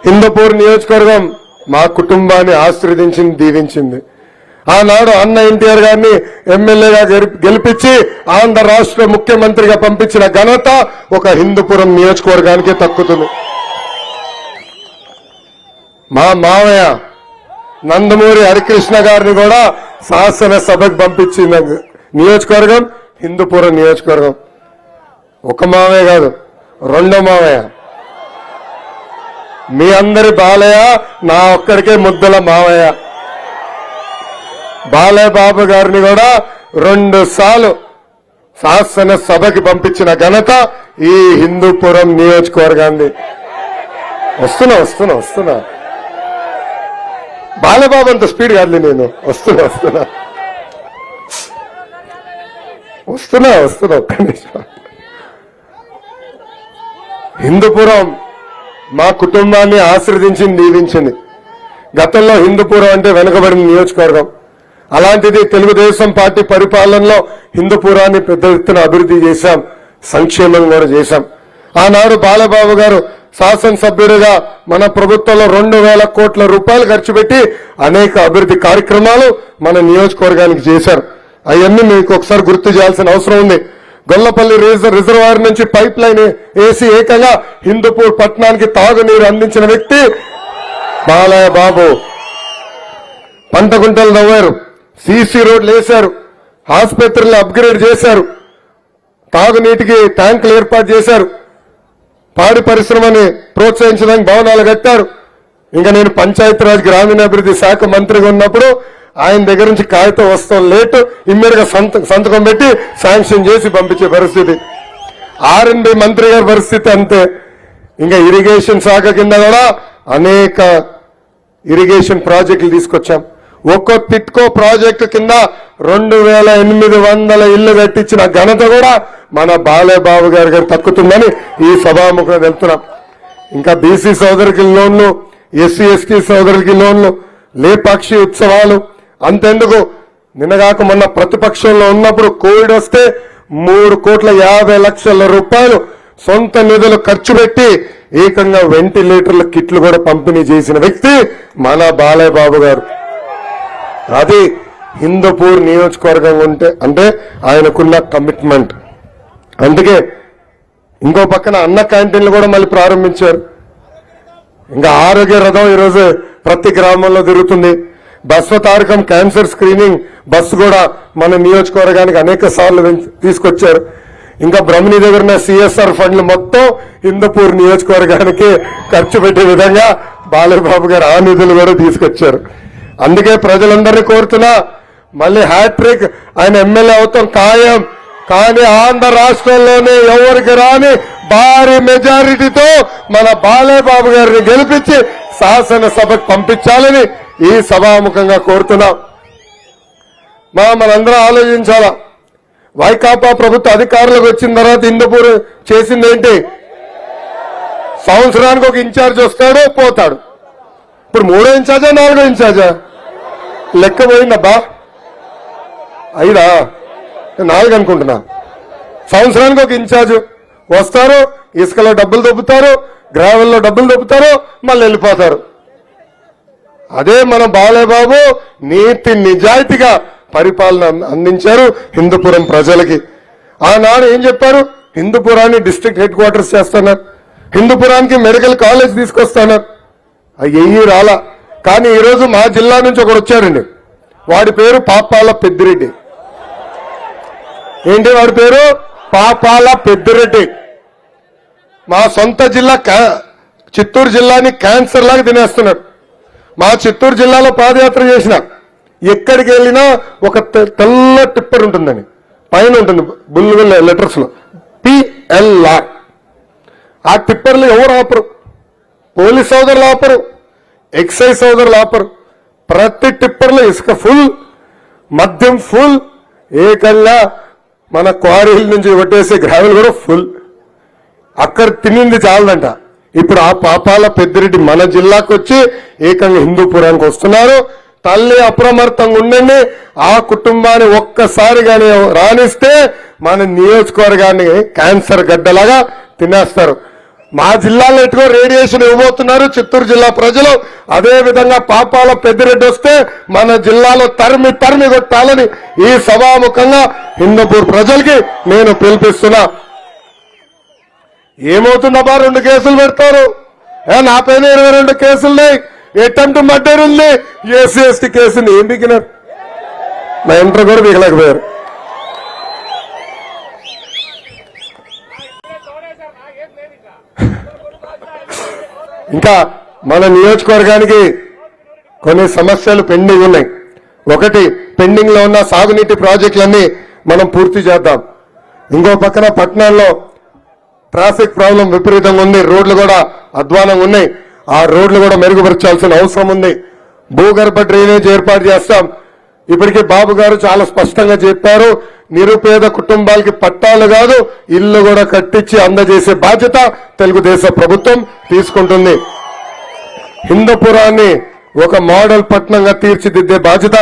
హిందూపూర్ నియోజకవర్గం మా కుటుంబాన్ని ఆశీర్వదించింది, దీవించింది. ఆనాడు అన్న ఎన్టీఆర్ గారిని ఎమ్మెల్యేగా గెలిపించి ఆంధ్ర రాష్ట్ర ముఖ్యమంత్రిగా పంపించిన ఘనత ఒక హిందూపురం నియోజకవర్గానికే దక్కుతుంది. మా మావయ్య నందమూరి హరికృష్ణ గారిని కూడా శాసనసభకు పంపించిన నియోజకవర్గం హిందూపురం నియోజకవర్గం. ఒక మావయ్య కాదు, రెండో మావయ్య. మీ అందరి బాలయ్య, నా ఒక్కడికే ముద్దల మావయ్య. బాలయ్య బాబు గారిని కూడా 2 సార్లు శాసనసభకి పంపించిన ఘనత ఈ హిందూపురం నియోజకవర్గాన్ని. వస్తున్నా బాలయ్య బాబు అంత స్పీడ్ కాదు, నేను వస్తున్నా ఒక్క నిమిషం. హిందూపురం మా కుటుంబాన్ని ఆశీర్వదించింది, దీవించింది. గతంలో హిందూపురం అంటే వెనుకబడిన నియోజకవర్గం. అలాంటిది తెలుగుదేశం పార్టీ పరిపాలనలో హిందూపురాన్ని పెద్ద ఎత్తున అభివృద్ధి చేశాం, సంక్షేమం కూడా చేశాం. ఆనాడు బాలబాబు గారు శాసనసభ్యుడిగా మన ప్రభుత్వంలో 2,000 కోట్ల రూపాయలు ఖర్చు పెట్టి అనేక అభివృద్ధి కార్యక్రమాలు మన నియోజకవర్గానికి చేశారు. అవన్నీ మీకు ఒకసారి గుర్తు చేయాల్సిన అవసరం ఉంది. గొల్లపల్లి రిజర్వాయర్ నుంచి పైప్ లైన్ వేసి ఏకంగా హిందూపూర్ పట్టణానికి తాగునీరు అందించిన వ్యక్తి బాలయ్య బాబు. పంట గుంటలు నవ్వారు, సీసీ రోడ్లు వేశారు, ఆసుపత్రులు అప్గ్రేడ్ చేశారు, తాగునీటికి ట్యాంకులు ఏర్పాటు చేశారు, పాడి పరిశ్రమని ప్రోత్సహించడానికి భవనాలు కట్టారు. ఇంకా నేను పంచాయతీరాజ్ గ్రామీణాభివృద్ధి శాఖ మంత్రిగా ఉన్నప్పుడు ఆయన దగ్గర నుంచి కాగితం వస్తాం లేటు ఇమ్మీడియట్ గా సంతకం పెట్టి శాంక్షన్ చేసి పంపించే పరిస్థితి. ఆర్ఎండ్బి మంత్రి గారి పరిస్థితి అంతే. ఇంకా ఇరిగేషన్ శాఖ కింద కూడా అనేక ఇరిగేషన్ ప్రాజెక్టులు తీసుకొచ్చాం. ఒక్కో టిట్కో ప్రాజెక్టు కింద 2,800 ఇళ్లు కట్టించిన ఘనత కూడా మన బాలయ్య బాబు గారు తక్కుతుందని ఈ సభాముఖంగా వెళ్తున్నాం. ఇంకా బీసీ సోదరులకి లోన్లు, ఎస్సీ ఎస్టీ సోదరులకి లోన్లు, లేపాక్షి ఉత్సవాలు. అంతెందుకు, నిన్నగాక మొన్న ప్రతిపక్షంలో ఉన్నప్పుడు కోవిడ్ వస్తే 3,50,00,000 రూపాయలు సొంత నిధులు ఖర్చు పెట్టి ఏకంగా వెంటిలేటర్ల కిట్లు కూడా పంపిణీ చేసిన వ్యక్తి మన బాలయ్య బాబు గారు. అది హిందూపూర్ నియోజకవర్గం అంటే ఆయనకున్న కమిట్మెంట్. అందుకే ఇంకో పక్కన అన్న క్యాంటీన్లు కూడా మళ్ళీ ప్రారంభించారు. ఇంకా ఆరోగ్య రథం ఈరోజు ప్రతి గ్రామంలో తిరుగుతుంది. బస్వతారకం క్యాన్సర్ స్క్రీనింగ్ బస్సు కూడా మన నియోజకవర్గానికి అనేక సార్లు తీసుకొచ్చారు. ఇంకా బ్రహ్మణి దగ్గర ఉన్న సిఎస్ఆర్ ఫండ్లు మొత్తం హిందూపూర్ నియోజకవర్గానికి ఖర్చు పెట్టే విధంగా బాలయ్య బాబు గారు ఆ నిధులు కూడా తీసుకొచ్చారు. అందుకే ప్రజలందరినీ కోరుతున్నా, మళ్ళీ హ్యాట్రిక్ ఆయన ఎమ్మెల్యే అవుతాం ఖాయం. కానీ ఆంధ్ర రాష్ట్రంలోనే ఎవరికి రాని భారీ మెజారిటీతో మన బాలయ్య బాబు గారిని గెలిపించి శాసనసభకు పంపించాలని ఈ సభాముఖంగా కోరుతున్నాం. మనందరం ఆలోచించాలా. వైకాపా ప్రభుత్వ అధికారులకు వచ్చిన తర్వాత హిందూపూర్ చేసింది ఏంటి? సంవత్సరానికి ఒక ఇన్ఛార్జ్ వస్తాడు, పోతాడు. ఇప్పుడు 3వ ఇన్ఛార్జా 4వ ఇన్ఛార్జా లెక్క పోయిందబ్బా. 5 4 అనుకుంటున్నా. సంవత్సరానికి ఒక ఇన్ఛార్జ్ వస్తారు, ఇసుకలో డబ్బులు దొబ్బుతారు, గ్రావెల్లో డబ్బులు దొబ్బుతారు, మళ్ళీ వెళ్ళిపోతారు. అదే మన బాలయ్య బాబు నీతి నిజాయితీగా పరిపాలన అందించారు హిందూపురం ప్రజలకి. ఆనాడు ఏం చెప్పారు? హిందూపురాన్ని డిస్ట్రిక్ట్ హెడ్ క్వార్టర్స్ చేస్తున్నారు, హిందూపురానికి మెడికల్ కాలేజ్ తీసుకొస్తున్నారు. అయ్యి రాలా. కానీ ఈరోజు మా జిల్లా నుంచి ఒకడు వచ్చారండి, వాడి పేరు పాపాల పెద్దిరెడ్డి. ఏంటి వాడి పేరు? పాపాల పెద్దిరెడ్డి. మా సొంత జిల్లా చిత్తూరు జిల్లాని క్యాన్సర్ లాగా తినేస్తున్నాడు. మా చిత్తూరు జిల్లాలో పాదయాత్ర చేసిన ఎక్కడికి వెళ్ళినా ఒక తెల్ల టిప్పర్ ఉంటుందని పైన ఉంటుంది బుల్లు లెటర్స్ లో PLR. ఆ టిప్పర్లు ఎవరు ఆపరు, పోలీస్ సోదరులు ఆపరు, ఎక్సైజ్ సోదరులు ఆపరు. ప్రతి టిప్పర్లో ఇసుక ఫుల్, మద్యం ఫుల్, ఏకంగా మన క్వారీల నుంచి కొట్టేసే గ్రావెల్ కూడా ఫుల్. అక్కడ తినింది చాలదంట. ఇప్పుడు ఆ పాపాల పెద్దిరెడ్డి మన జిల్లాకు వచ్చి ఏకంగా హిందూపురానికి వస్తున్నారు. తల్లి అప్రమత్తంగా ఉండండి. ఆ కుటుంబాన్ని ఒక్కసారిగానే రాణిస్తే మన నియోజకవర్గాన్ని క్యాన్సర్ గడ్డలాగా తినేస్తారు. మా జిల్లాలో ఎటుకో రేడియేషన్ ఇవ్వబోతున్నారు చిత్తూరు జిల్లా ప్రజలు. అదే విధంగా పాపాల పెద్దిరెడ్డి వస్తే మన జిల్లాలో తరిమి తరిమి కొట్టాలని ఈ సభాముఖంగా హిందూపూర్ ప్రజలకి నేను పిలిపిస్తున్నా. ఏమవుతుందబ్బా 2 కేసులు పెడతారు, నా పైన 22 కేసులున్నాయి, అటెంప్ట్ మర్డర్ ఉంది, ఎస్సీ ఎస్టీ కేసుని ఏం బిగినారు, నా ఇంటర్ కూడా బిగలేకపోయారు. ఇంకా మన నియోజకవర్గానికి కొన్ని సమస్యలు పెండింగ్ ఉన్నాయి. ఒకటి, పెండింగ్ లో ఉన్న సాగునీటి ప్రాజెక్టులన్నీ మనం పూర్తి చేద్దాం. ఇంకో పక్కన పట్టణాల్లో ట్రాఫిక్ ప్రాబ్లం విపరీతంగా ఉంది, రోడ్లు కూడా అధ్వానంగా ఉన్నాయి. ఆ రోడ్లు కూడా మెరుగుపరచాల్సిన అవసరం ఉంది. భూగర్భ డ్రైనేజ్ ఏర్పాటు చేస్తాం. ఇప్పటికే బాబు గారు చాలా స్పష్టంగా చెప్పారు, నిరుపేద కుటుంబాలకి పట్టాలు కాదు ఇల్లు కూడా కట్టించి అందజేసే బాధ్యత తెలుగుదేశం ప్రభుత్వం తీసుకుంటుంది. హిందూపురాన్ని ఒక మోడల్ పట్టణంగా తీర్చిదిద్దే బాధ్యత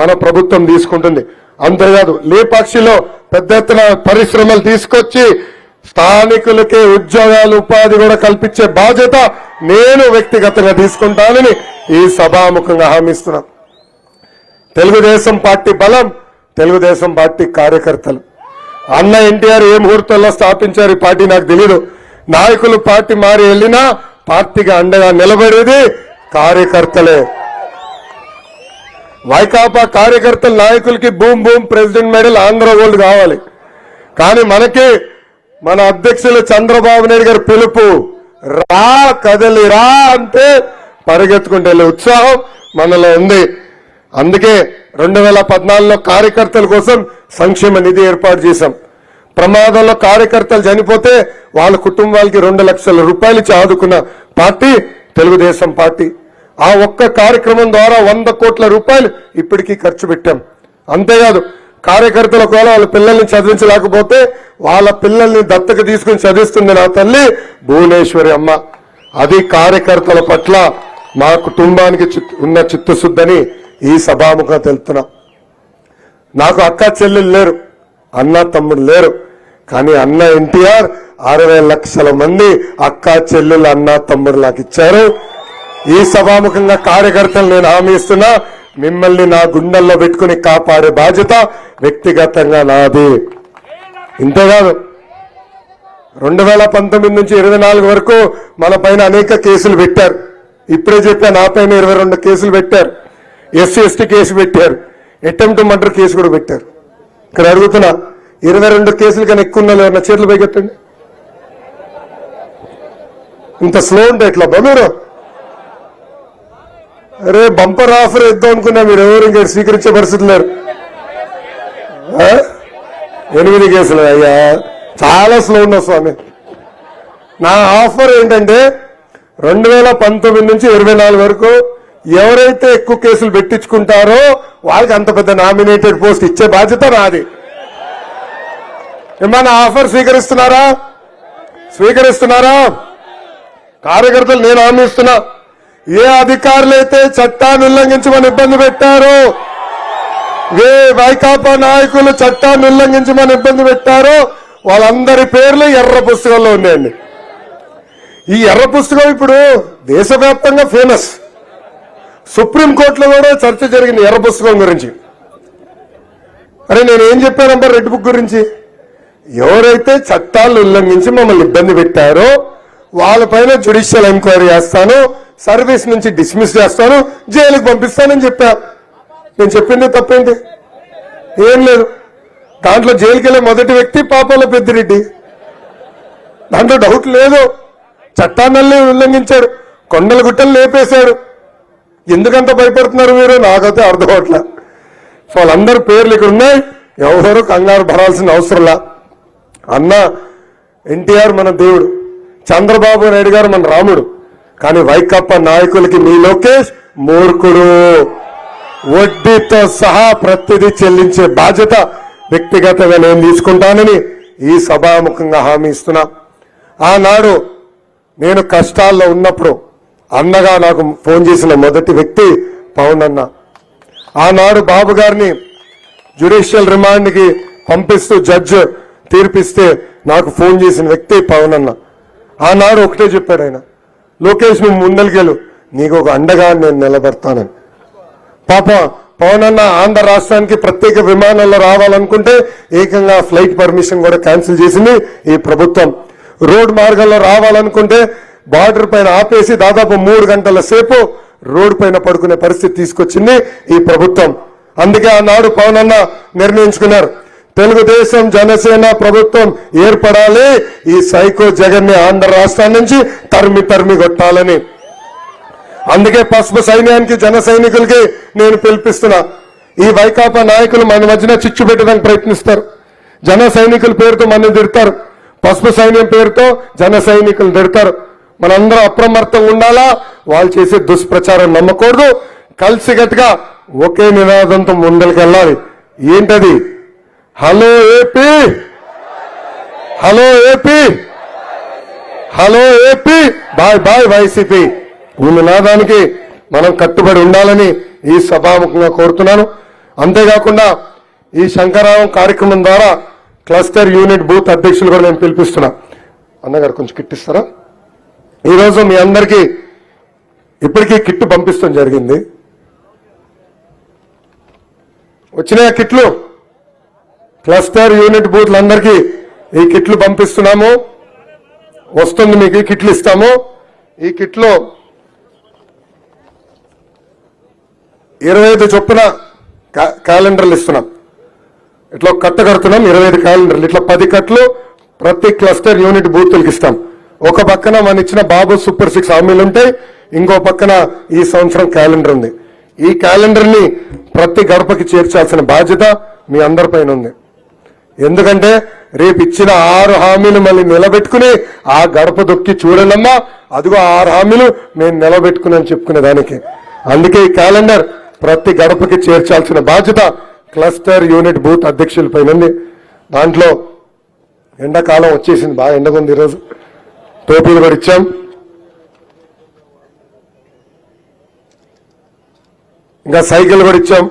మన ప్రభుత్వం తీసుకుంటుంది. అంతేకాదు లేపాక్షిలో పెద్ద ఎత్తున పరిశ్రమలు తీసుకొచ్చి స్థానికులకే ఉద్యోగాలు ఉపాధి కూడా కల్పించే బాధ్యత నేను వ్యక్తిగతంగా తీసుకుంటానని ఈ సభాముఖంగా హామీస్తున్నాం. తెలుగుదేశం పార్టీ బలం, తెలుగుదేశం పార్టీ కార్యకర్తలు. అన్న ఎన్టీఆర్ ఏ ముహూర్తంలో స్థాపించారు ఈ పార్టీ నాకు తెలియదు. నాయకులు పార్టీ మారి వెళ్ళినా పార్టీగా అండగా నిలబడేది కార్యకర్తలే. వైకాపా కార్యకర్తల నాయకులకి boom boom president medal Andhra gold కావాలి. కానీ మనకి మన అధ్యక్షులు చంద్రబాబు నాయుడు గారి పిలుపు, రా కదలి రా అంటే పరిగెత్తుకుంటే వెళ్ళే ఉత్సాహం మనలో ఉంది. అందుకే 2014లో కార్యకర్తల కోసం సంక్షేమ నిధి ఏర్పాటు చేశాం. ప్రమాదంలో కార్యకర్తలు చనిపోతే వాళ్ళ కుటుంబాలకి 2 లక్షల రూపాయలు ఇచ్చి ఆదుకున్న పార్టీ తెలుగుదేశం పార్టీ. ఆ ఒక్క కార్యక్రమం ద్వారా 100 కోట్ల రూపాయలు ఇప్పటికీ ఖర్చు పెట్టాం. అంతేకాదు కార్యకర్తల కూడా వాళ్ళ పిల్లల్ని చదివించలేకపోతే వాళ్ళ పిల్లల్ని దత్తక తీసుకుని చదివిస్తుంది నా తల్లి భువనేశ్వరి అమ్మ. అది కార్యకర్తల పట్ల మా కుటుంబానికి ఉన్న చిత్తశుద్ధని ఈ సభాముఖంగా తెలుపుతున్నా. నాకు అక్క చెల్లెలు లేరు, అన్న తమ్ముడు లేరు. కానీ అన్న ఎన్టీఆర్ 60 లక్షల మంది అక్క చెల్లెలు అన్న తమ్ముడు నాకు ఇచ్చారు. ఈ సభాముఖంగా కార్యకర్తలు నేను హామీ ఇస్తున్నా, మిమ్మల్ని నా గుండెల్లో పెట్టుకుని కాపాడే బాధ్యత వ్యక్తిగతంగా నాది. ఇంతేకాదు 2019 నుంచి 24 వరకు మన పైన అనేక కేసులు పెట్టారు. ఇప్పుడే చెప్పా, నా పైన 22 కేసులు పెట్టారు. ఎస్సీ ఎస్టీ కేసు పెట్టారు, అటెంప్ట్ మర్డర్ కేసు కూడా పెట్టారు. ఇక్కడ అడుగుతున్నా, 22 కేసులు కన్నా ఎక్కువ ఉన్న ఎవరన్నా చేతులు పైకెత్తండి. ఇంత స్లో ఉంటే ఎట్లా మీరు? అరే బంపర్ ఆఫర్ ఇద్దాం అనుకున్నా, మీరు ఎవరు ఇంకా స్వీకరించే పరిస్థితి లేరు. 8 కేసులు అయ్యా, చాలా స్లో ఉన్నా స్వామి. నా ఆఫర్ ఏంటంటే 2019 నుంచి 24 వరకు ఎవరైతే ఎక్కువ కేసులు పెట్టించుకుంటారో వాళ్ళకి అంత పెద్ద నామినేటెడ్ పోస్ట్ ఇచ్చే బాధ్యత నాది. ఏమన్నా ఆఫర్ స్వీకరిస్తున్నారా? స్వీకరిస్తున్నారా? కార్యకర్తలు నేను హామీ ఇస్తున్నా, ఏ అధికారులైతే చట్టాన్ని ఉల్లంఘించమని ఇబ్బంది పెట్టారో, ఏ వైకాపా నాయకులు చట్టాన్ని ఉల్లంఘించమని ఇబ్బంది పెట్టారో వాళ్ళందరి పేర్లు ఎర్ర పుస్తకంలో ఉన్నాయండి. ఈ ఎర్ర పుస్తకం ఇప్పుడు దేశవ్యాప్తంగా ఫేమస్. సుప్రీంకోర్టులో కూడా చర్చ జరిగింది ఎర్ర పుస్తకం గురించి. అరే నేనేం చెప్పానబ్బా రెడ్ బుక్ గురించి? ఎవరైతే చట్టాలు ఉల్లంఘించి మమ్మల్ని ఇబ్బంది పెట్టారో వాళ్ళపైన జ్యుడిషియల్ ఎంక్వైరీ చేస్తాను, సర్వీస్ నుంచి డిస్మిస్ చేస్తాను, జైలుకి పంపిస్తానని చెప్పా. నేను చెప్పింది తప్పేంటి? ఏం లేదు. దాంట్లో జైలుకి వెళ్ళే మొదటి వ్యక్తి పాపాల పెద్దిరెడ్డి, దాంట్లో డౌట్ లేదు. చట్టాన్ని ఉల్లంఘించాడు, కొండల గుట్టలు లేపేశాడు. ఎందుకంత భయపడుతున్నారు మీరు? నాకైతే అర్థం అవట్లే. సో వాళ్ళందరూ పేర్లు ఇక్కడ ఉన్నాయి, ఎవరు కంగారు పడాల్సిన అవసరంలా. అన్న ఎన్టీఆర్ మన దేవుడు, చంద్రబాబు నాయుడు గారు మన రాముడు. కానీ వైకాపా నాయకులకి మీ లోకేష్ మూర్ఖుడు. వడ్డీతో సహా ప్రతిదీ చెల్లించే బాధ్యత వ్యక్తిగతంగా నేను తీసుకుంటానని ఈ సభాముఖంగా హామీ ఇస్తున్నా. ఆనాడు నేను కష్టాల్లో ఉన్నప్పుడు అన్నగా నాకు ఫోన్ చేసిన మొదటి వ్యక్తి పవన్ అన్న. ఆనాడు బాబు గారిని జ్యుడిషియల్ రిమాండ్కి పంపిస్తూ జడ్జ్ తీర్పిస్తే నాకు ఫోన్ చేసిన వ్యక్తి పవన్ అన్న. ఆనాడు ఒకటే చెప్పాడు ఆయన, లోకేష్ నువ్వు ముందరికెళ్ళు, నీకు ఒక అండగా నేను నిలబడతానని. పాప పవన్ అన్న ఆంధ్ర రాష్ట్రానికి ప్రత్యేక విమానాల్లో రావాలనుకుంటే ఏకంగా ఫ్లైట్ పర్మిషన్ కూడా క్యాన్సిల్ చేసింది ఈ ప్రభుత్వం. రోడ్ మార్గంలో రావాలనుకుంటే బార్డర్ పైన ఆపేసి దాదాపు 3 గంటల సేపు రోడ్డు పైన పడుకునే పరిస్థితి తీసుకొచ్చింది ఈ ప్రభుత్వం. అందుకే ఆనాడు పవన్ అన్న నిర్ణయించుకున్నారు, తెలుగుదేశం జనసేన ప్రభుత్వం ఏర్పడాలి, ఈ సైకో జగన్ ని ఆంధ్ర రాష్ట్రం నుంచి తరిమి కొట్టాలని. అందుకే పసుపు సైన్యానికి జన సైనికులకి నేను పిలిపిస్తున్నా. ఈ వైకాపా నాయకులు మన మధ్యన చిచ్చు పెట్టడానికి ప్రయత్నిస్తారు. జన సైనికుల పేరుతో మన తిడతారు, పసుపు సైన్యం పేరుతో జన సైనికులు తిడతారు. మనందరం అప్రమత్తంగా ఉండాలా, వాళ్ళు చేసే దుష్ప్రచారం నమ్మకూడదు. కలిసికట్టుగా ఒకే నినాదంతో ముందరికెళ్ళాలి. ఏంటది? Hello AP, hello AP, hello AP, bye bye YCP. ఈ నినాదానికి మనం కట్టుబడి ఉండాలని ఈ సభాముఖంగా కోరుతున్నాను. అంతేకాకుండా ఈ శంకరావం కార్యక్రమం ద్వారా క్లస్టర్ యూనిట్ బూత్ అధ్యక్షులు కూడా నేను పిలిపిస్తున్నా. అన్నగారు కొంచెం కిట్ ఇస్తారా? ఈరోజు మీ అందరికీ ఇప్పటికీ కిట్టు పంపిస్తాం జరిగింది. వచ్చిన కిట్లు క్లస్టర్ యూనిట్ బూత్లందరికీ ఈ కిట్లు పంపిస్తున్నాము. వస్తుంది మీకు ఈ కిట్లు ఇస్తాము. ఈ కిట్లో 25 చొప్పున క్యాలెండర్లు ఇస్తున్నాం. ఇట్లా కట్ట కడుతున్నాం, 25 క్యాలెండర్లు, ఇట్లా 10 కట్లు ప్రతి క్లస్టర్ యూనిట్ బూత్లకి ఇస్తాం. ఒక పక్కన మన ఇచ్చిన బాబు సూపర్ 6 హామీలు ఉంటాయి, ఇంకో పక్కన ఈ సంవత్సరం క్యాలెండర్ ఉంది. ఈ క్యాలెండర్ ని ప్రతి గడపకి చేర్చాల్సిన బాధ్యత మీ అందరిపైన ఉంది. ఎందుకంటే రేపు ఇచ్చిన 6 హామీలు మళ్ళీ నిలబెట్టుకుని ఆ గడప దొక్కి చూడండమ్మా, అదిగో 6 హామీలు మేము నిలబెట్టుకుని చెప్పుకునే దానికి. అందుకే ఈ క్యాలెండర్ ప్రతి గడపకి చేర్చాల్సిన బాధ్యత క్లస్టర్ యూనిట్ బూత్ అధ్యక్షులపైన ఉంది. దాంట్లో ఎండాకాలం వచ్చేసింది, బాగా ఎండగుంది. ఈరోజు టోపీలు కూడా ఇచ్చాం. ఇంకా సైకిల్ కూడా ఇచ్చాం.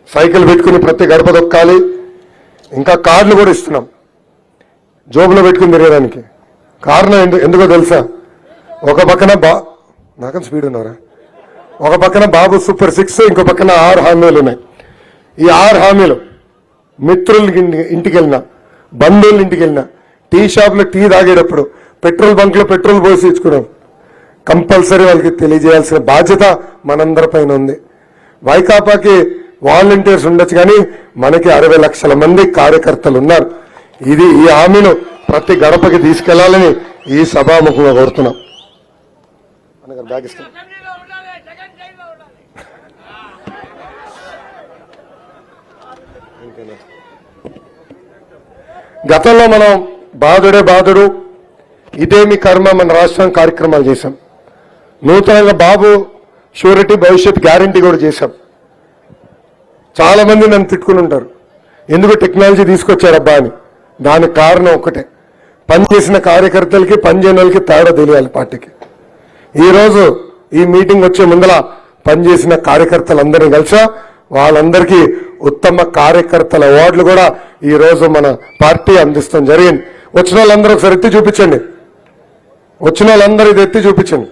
సైకిల్ పెట్టుకుని ప్రతి గడప దొక్కాలి. ఇంకా కార్డులు కూడా ఇస్తున్నాం జోబులో పెట్టుకుని తిరగడానికి. కారణం ఎందుకో తెలుసా? ఒక పక్కన నాకన్నా స్పీడ్ ఉన్నారా? ఒక పక్కన బాబు సూపర్ 6, ఇంకో పక్కన 6 హామీలు ఉన్నాయి. ఈ 6 హామీలు మిత్రుల ఇంటికి వెళ్ళినా, బంధువుల ఇంటికి వెళ్ళినా, టీ షాప్లో టీ తాగేటప్పుడు, పెట్రోల్ బంక్ లో పెట్రోల్ పోసి ఇచ్చుకున్నాం. కంపల్సరీ వాళ్ళకి తెలియజేయాల్సిన బాధ్యత మనందరిపైన ఉంది. వైకాపాకి వాలంటీర్స్ ఉండొచ్చు, కానీ మనకి 60 లక్షల మంది కార్యకర్తలు ఉన్నారు. ఈ హామీలు ప్రతి గడపకి తీసుకెళ్లాలని ఈ సభాముఖంగా కోరుతున్నాం. గతంలో మనం బాధుడు ఇదేమి కర్మ మన రాష్ట్రం కార్యక్రమాలు చేశాం. నూతనంగా బాబు షూరిటీ భవిష్యత్ గ్యారంటీ కూడా చేశాం. చాలా మంది నన్ను తిట్టుకుని ఉంటారు, ఎందుకు టెక్నాలజీ తీసుకొచ్చారబ్బా అని. దానికి కారణం ఒకటే, పనిచేసిన కార్యకర్తలకి పనిచేయని వాళ్ళకి తేడా తెలియాలి పార్టీకి. ఈరోజు ఈ మీటింగ్ వచ్చే ముందల పనిచేసిన కార్యకర్తలందరినీ కలిసా వాళ్ళందరికీ ఉత్తమ కార్యకర్తల అవార్డులు కూడా ఈ రోజు మన పార్టీ అందిస్తాం జరిగింది. వచ్చిన వాళ్ళందరూ ఒకసారి ఎత్తి చూపించండి. వచ్చిన వాళ్ళందరూ ఇది ఎత్తి చూపించండి.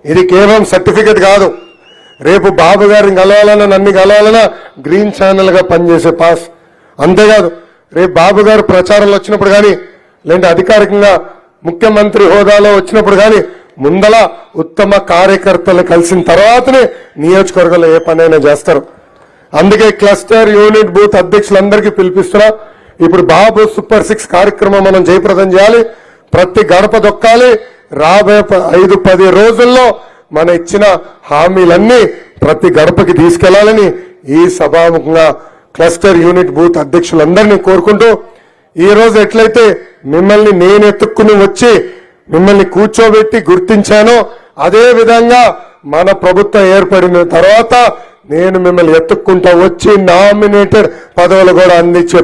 ఇది కేవలం సర్టిఫికెట్ కాదు. రేపు బాబు గారిని కలవాలన్నా, నన్ను కలవాలన్నా గ్రీన్ ఛానల్ గా పనిచేసే పాస్. అంతేకాదు రేపు బాబు గారు ప్రచారంలో వచ్చినప్పుడు కానీ, లేదంటే అధికారికంగా ముఖ్యమంత్రి హోదాలో వచ్చినప్పుడు కానీ ముందల ఉత్తమ కార్యకర్తలు కలిసిన తర్వాతనే నియోజకవర్గంలో ఏ పనైనా చేస్తారు. అందుకే క్లస్టర్ యూనిట్ బూత్ అధ్యక్షులందరికీ పిలిపిస్తున్నా. ఇప్పుడు బాబు సూపర్ 6 కార్యక్రమం మనం జయప్రదం చేయాలి. ప్రతి గడప దొక్కాలి. రాబోయే 5-10 రోజుల్లో మన ఇచ్చిన హామీలన్నీ ప్రతి గడపకి తీసుకెళ్లాలని ఈ సభాముఖంగా క్లస్టర్ యూనిట్ బూత్ అధ్యక్షులందరినీ కోరుకుంటూ, ఈ రోజు ఎట్లయితే మిమ్మల్ని నేను ఎత్తుక్కుని వచ్చి మిమ్మల్ని కూర్చోబెట్టి గుర్తించానో, అదే విధంగా మన ప్రభుత్వం ఏర్పడిన తర్వాత నేను మిమ్మల్ని ఎత్తుక్కుంటా వచ్చి నామినేటెడ్ పదవులు కూడా అందించే